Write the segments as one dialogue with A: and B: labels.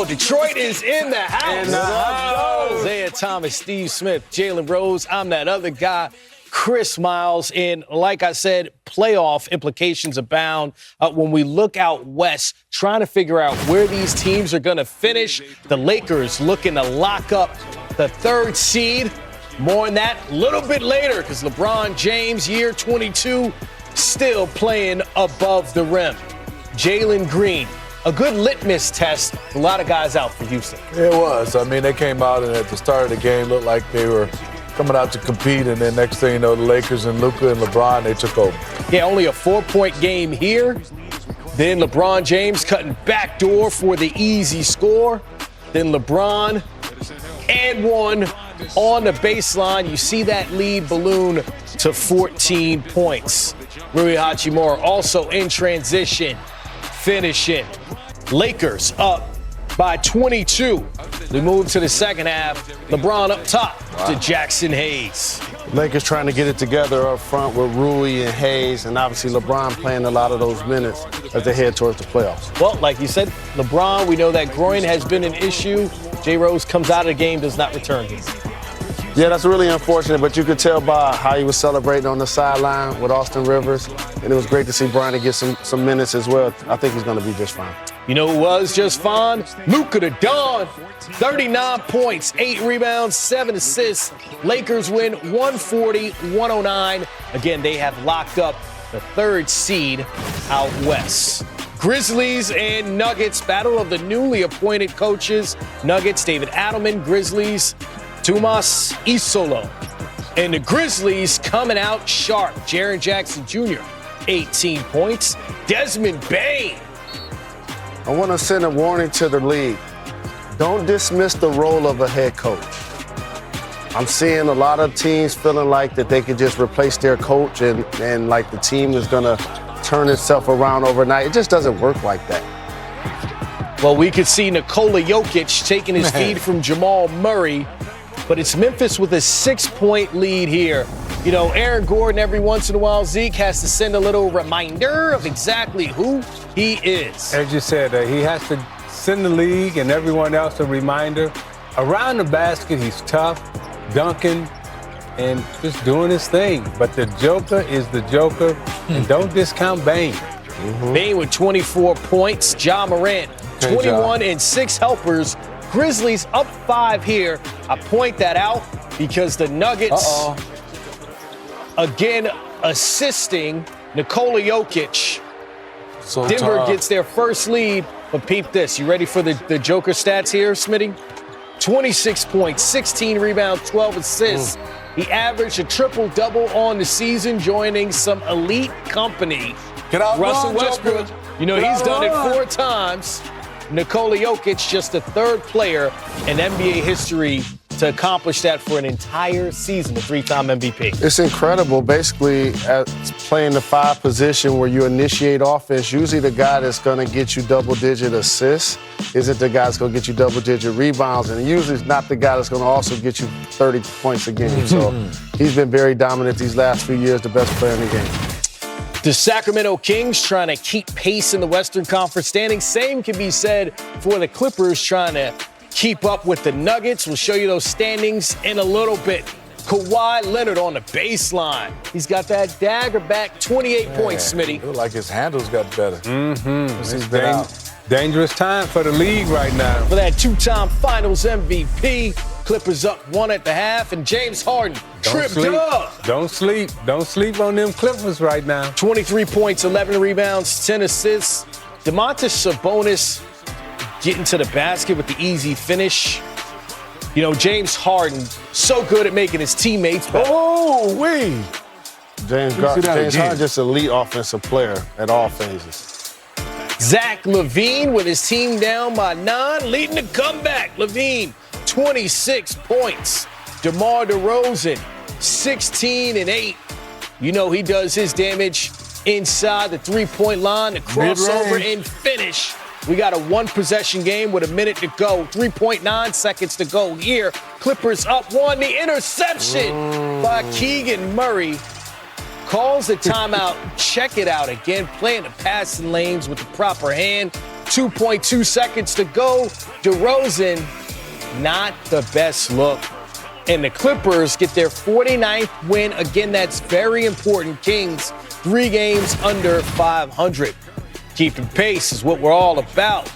A: Detroit is in the house. Isaiah Thomas, Steve Smith, Jalen Rose. I'm that other guy, Chris Miles. And like I said, playoff implications abound. When we look out west, trying to figure out where these teams are going to finish, the Lakers looking to lock up the third seed. More on that a little bit later because LeBron James, year 22, still playing above the rim. Jalen Green. A good litmus test. A lot of guys out for Houston.
B: It was. I mean, they came out and at the start of the game looked like they were coming out to compete, and then next thing you know, the Lakers and Luka and LeBron, they took over.
A: Yeah, only a 4-point game here. Then LeBron James cutting backdoor for the easy score. Then LeBron and one on the baseline. You see that lead balloon to 14 points. Rui Hachimura also in transition. Finishing. Lakers up by 22. We move to the second half. LeBron up top to Jackson Hayes.
C: Lakers trying to get it together up front with Rui and Hayes, and obviously LeBron playing a lot of those minutes as they head towards the playoffs.
A: Well, like you said, LeBron, we know that groin has been an issue. J. Rose comes out of the game, does not return.
C: Yeah, that's really unfortunate, but you could tell by how he was celebrating on the sideline with Austin Rivers, and it was great to see Bronny get some minutes as well. I think he's going to be just fine.
A: You know who was just fine? Luka the Don. 39 points, 8 rebounds, 7 assists. Lakers win 140-109. Again, they have locked up the third seed out west. Grizzlies and Nuggets, battle of the newly appointed coaches. Nuggets, David Adelman. Grizzlies, Tomas Isolo. And the Grizzlies coming out sharp. Jaren Jackson Jr., 18 points. Desmond Bane.
C: I want to send a warning to the league. Don't dismiss the role of a head coach. I'm seeing a lot of teams feeling like that they can just replace their coach and like the team is going to turn itself around overnight. It just doesn't work like that.
A: Well, we could see Nikola Jokic taking his feed from Jamal Murray, but it's Memphis with a 6-point lead here. You know, Aaron Gordon, every once in a while, Zeke has to send a little reminder of exactly who he is.
D: As you said, he has to send the league and everyone else a reminder. Around the basket, he's tough, dunking, and just doing his thing. But the Joker is the Joker, and don't discount Bane.
A: Bane with 24 points. Ja Morant, 21 and 6 helpers. Grizzlies up 5 here. I point that out because the Nuggets, again, assisting Nikola Jokic.
B: So
A: Denver
B: tough.
A: gets their first lead, but peep this. You ready for the Joker stats here, Smitty? 26 points, 16 rebounds, 12 assists. He averaged a triple-double on the season, joining some elite company.
B: Get out,
A: Russell
B: Joker.
A: Westbrook. You know, he's done it 4 times. Nikola Jokic, just the 3rd player in NBA history to accomplish that for an entire season, a 3-time MVP.
C: It's incredible. Basically, playing the 5 position where you initiate offense, usually the guy that's going to get you double-digit assists isn't the guy that's going to get you double-digit rebounds, and usually it's not the guy that's going to also get you 30 points a game. So he's been very dominant these last few years, the best player in the game.
A: The Sacramento Kings trying to keep pace in the Western Conference standings. Same can be said for the Clippers trying to keep up with the Nuggets. We'll show you those standings in a little bit. Kawhi Leonard on the baseline. He's got that dagger back, 28 points, Smitty.
B: Look like his handles got better. He's been out.
D: Dangerous time for the league right now.
A: For that 2-time Finals MVP, Clippers up 1 at the half, and James Harden tripped up.
D: Don't sleep on them Clippers right now.
A: 23 points, 11 rebounds, 10 assists. Domantas Sabonis getting to the basket with the easy finish. You know, James Harden, so good at making his teammates better.
C: James Harden, just an elite offensive player at all phases.
A: Zach LaVine with his team down by 9, leading the comeback. LaVine, 26 points. DeMar DeRozan, 16 and 8. You know he does his damage inside the 3-point line, the crossover and finish. We got a 1-possession game with a minute to go. 3.9 seconds to go here. Clippers up 1. The interception by Keegan Murray. Calls the timeout. Check it out again. Playing the passing lanes with the proper hand. 2.2 seconds to go. DeRozan, not the best look. And the Clippers get their 49th win. Again, that's very important. Kings, 3 games under 500. Keeping pace is what we're all about.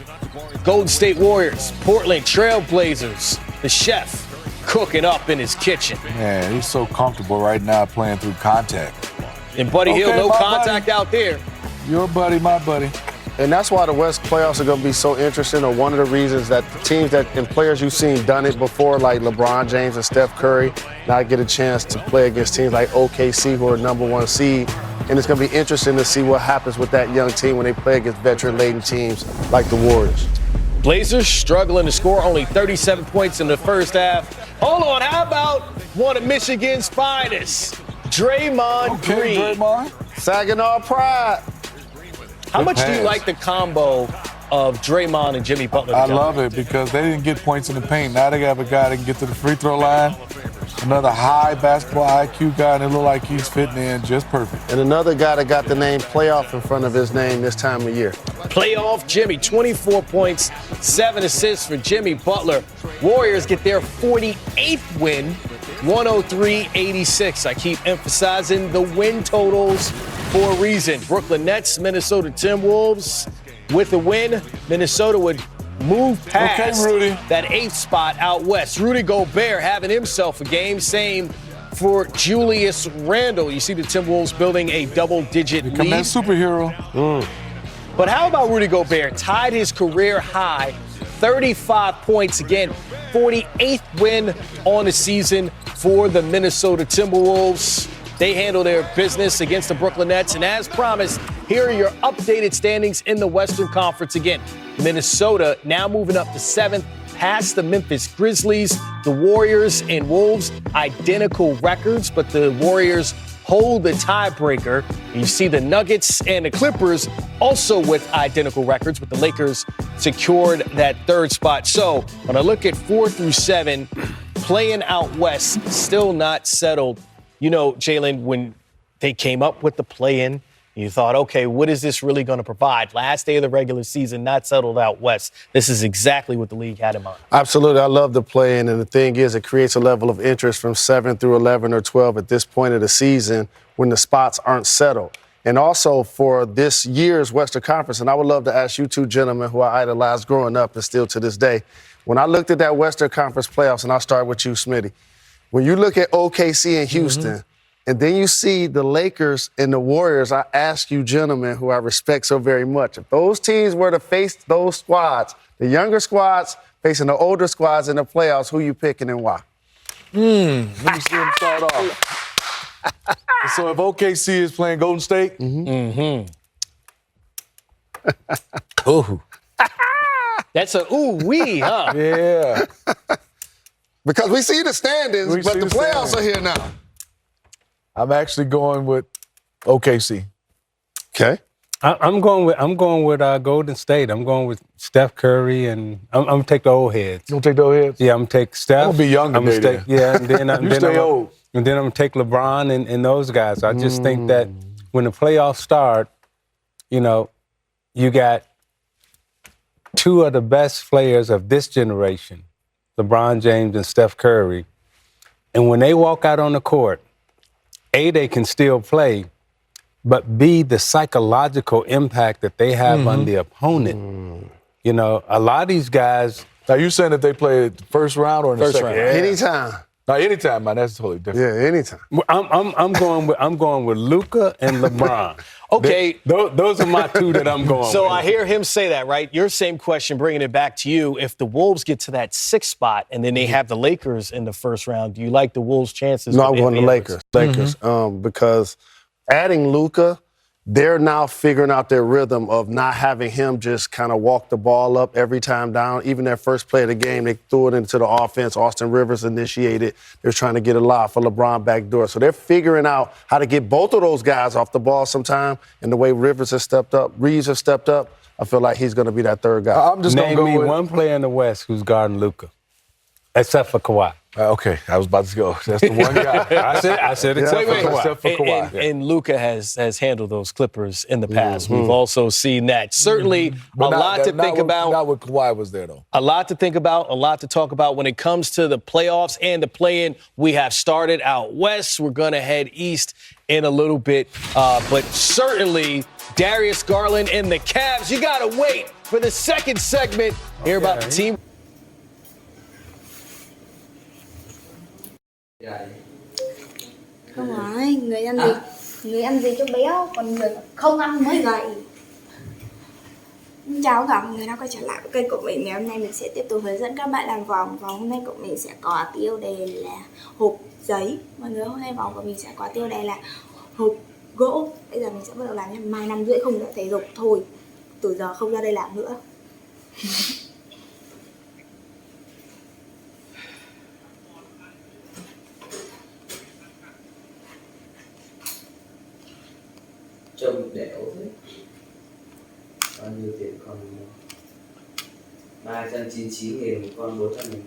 A: Golden State Warriors, Portland Trail Blazers, the chef cooking up in his kitchen.
B: Man, he's so comfortable right now playing through contact.
A: And Buddy Hield, no
B: my
A: contact
B: buddy.
A: out there.
B: Your buddy, my buddy.
C: And that's why the West playoffs are going to be so interesting, or one of the reasons that teams that and players you've seen done it before, like LeBron James and Steph Curry, now get a chance to play against teams like OKC, who are #1 seed. And it's going to be interesting to see what happens with that young team when they play against veteran-laden teams like the Warriors.
A: Blazers struggling to score, only 37 points in the first half. Hold on, how about one of Michigan's finest, Draymond Green?
B: Draymond.
C: Saginaw Pride.
A: How much do you
B: pass.
A: like the combo of Draymond and Jimmy Butler
B: I
A: together?
B: love it because they didn't get points in the paint. Now they have a guy that can get to the free throw line. Another high basketball IQ guy, and it look like he's fitting in just perfect.
C: And another guy that got the name playoff in front of his name this time of year.
A: Playoff Jimmy, 24 points, 7 assists for Jimmy Butler. Warriors get their 48th win, 103-86. I keep emphasizing the win totals for a reason. Brooklyn Nets, Minnesota Timberwolves. With a win, Minnesota would move past
B: Rudy.
A: that 8th spot out west. Rudy Gobert having himself a game. Same for Julius Randle. You see the Timberwolves building a double-digit
B: Come
A: lead.
B: that superhero.
A: But how about Rudy Gobert? Tied his career high, 35 points again, 48th win on the season for the Minnesota Timberwolves. They handle their business against the Brooklyn Nets. And as promised, here are your updated standings in the Western Conference again. Minnesota now moving up to 7th, past the Memphis Grizzlies. The Warriors and Wolves, identical records, but the Warriors hold the tiebreaker. You see the Nuggets and the Clippers also with identical records, but the Lakers secured that 3rd spot. So when I look at 4 through 7, playing out west, still not settled. You know, Jalen, when they came up with the play-in, you thought, okay, what is this really going to provide? Last day of the regular season, not settled out west. This is exactly what the league had in mind.
C: Absolutely. I love the play-in, and the thing is, it creates a level of interest from 7 through 11 or 12 at this point of the season when the spots aren't settled. And also for this year's Western Conference, and I would love to ask you two gentlemen who I idolized growing up and still to this day, when I looked at that Western Conference playoffs, and I'll start with you, Smitty, when you look at OKC and Houston, and then you see the Lakers and the Warriors, I ask you gentlemen who I respect so very much, if those teams were to face those squads, the younger squads facing the older squads in the playoffs, who you picking and why?
B: Let me see him start off. So if OKC is playing Golden State,
A: Ooh. That's a ooh-wee, huh?
B: yeah.
C: Because we see the standings,
B: We
C: but
B: see
C: the
B: the
C: playoffs
B: standings.
C: are here now.
B: I'm actually going with OKC.
C: Okay.
D: I'm going with Golden State. I'm going with Steph Curry, and I'm gonna take the old heads.
B: You gonna take those heads?
D: Yeah, I'm gonna take Steph.
B: I'm gonna be young
D: I'm gonna
B: today,
D: stay, yeah, and then
B: You stay old.
D: And then I'm gonna take LeBron and those guys. I just think that when the playoffs start, you know, you got 2 of the best players of this generation, LeBron James and Steph Curry, and when they walk out on the court, A, they can still play, but B, the psychological impact that they have on the opponent. You know, a lot of these guys.
B: Now you saying if they play the first round or in the
A: First
B: second?
A: round.
B: Yeah.
C: Anytime.
B: Now anytime, man, that's totally different.
C: Yeah, anytime.
D: I'm going with Luka and LeBron.
A: Okay.
D: Those are my 2 that I'm going
A: So
D: with.
A: I hear him say that, right? Your same question, bringing it back to you. If the Wolves get to that 6th spot and then they have the Lakers in the first round, do you like the Wolves' chances?
C: No,
A: with
C: I'm going to
A: NBA
C: Lakers. Because adding Luka, they're now figuring out their rhythm of not having him just kind of walk the ball up every time down. Even their first play of the game, they threw it into the offense. Austin Rivers initiated. They're trying to get a lob for LeBron backdoor. So they're figuring out how to get both of those guys off the ball sometime. And the way Rivers has stepped up, Reeves has stepped up, I feel like he's going to be that third guy.
B: I'm just gonna
D: Name
B: go
D: me
B: with
D: one player in the West who's guarding Luka, except for Kawhi.
B: Okay, I was about to go. That's the one guy.
D: I said except for Kawhi.
A: And Luka has handled those Clippers in the past. We've also seen that. Certainly a lot to think about.
B: Not when Kawhi was there, though.
A: A lot to think about, a lot to talk about when it comes to the playoffs and the play-in. We have started out west. We're going to head east in a little bit. But certainly Darius Garland and the Cavs, you got to wait for the second segment. Hear about the team.
E: Không phải, người ăn gì cho béo, còn người không ăn mới gầy. Chào các bạn, người đã quay trở lại với kênh của mình. Ngày hôm nay mình sẽ tiếp tục hướng dẫn các bạn làm vòng. Và hôm nay của mình sẽ có tiêu đề là hộp giấy. Mọi người, hôm nay vòng của mình sẽ có tiêu đề là hộp gỗ. Bây giờ mình sẽ bắt đầu làm nha. Mai 5 rưỡi không thể dục thôi. Từ giờ không ra đây làm nữa.
F: Trông đẻo thế. Bao nhiêu tiền con 399.000 một con 400.000.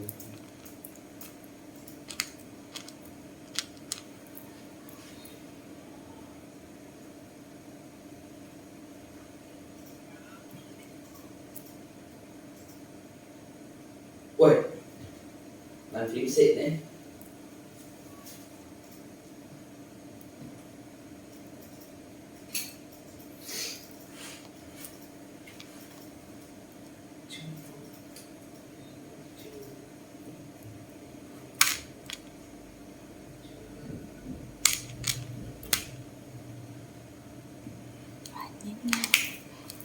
F: Ui, bàn phím xịn đấy.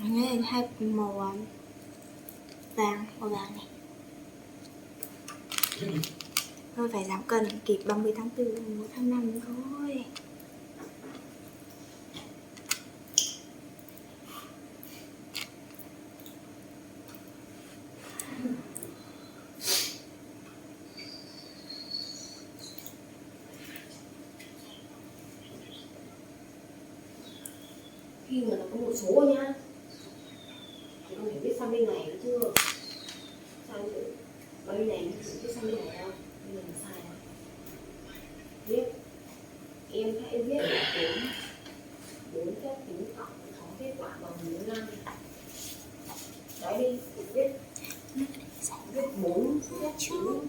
E: Nghe hai màu vàng này. Thôi phải giảm cân kịp 30 tháng 4, 1 tháng 5 thôi.
G: Khi mà nó có một số nhá, thì con phải biết sang bên này nữa chưa? Sang bên này mình biết sang bên này đâu, bây giờ mình sai đâu. Viết, em hãy viết là bốn phép tính tổng có kết quả bằng 15. Đấy đi, viết 4 phép tính.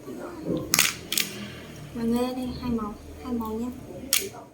E: Mà nghe đây hai màu nhé.
G: 4 phép tính tổng.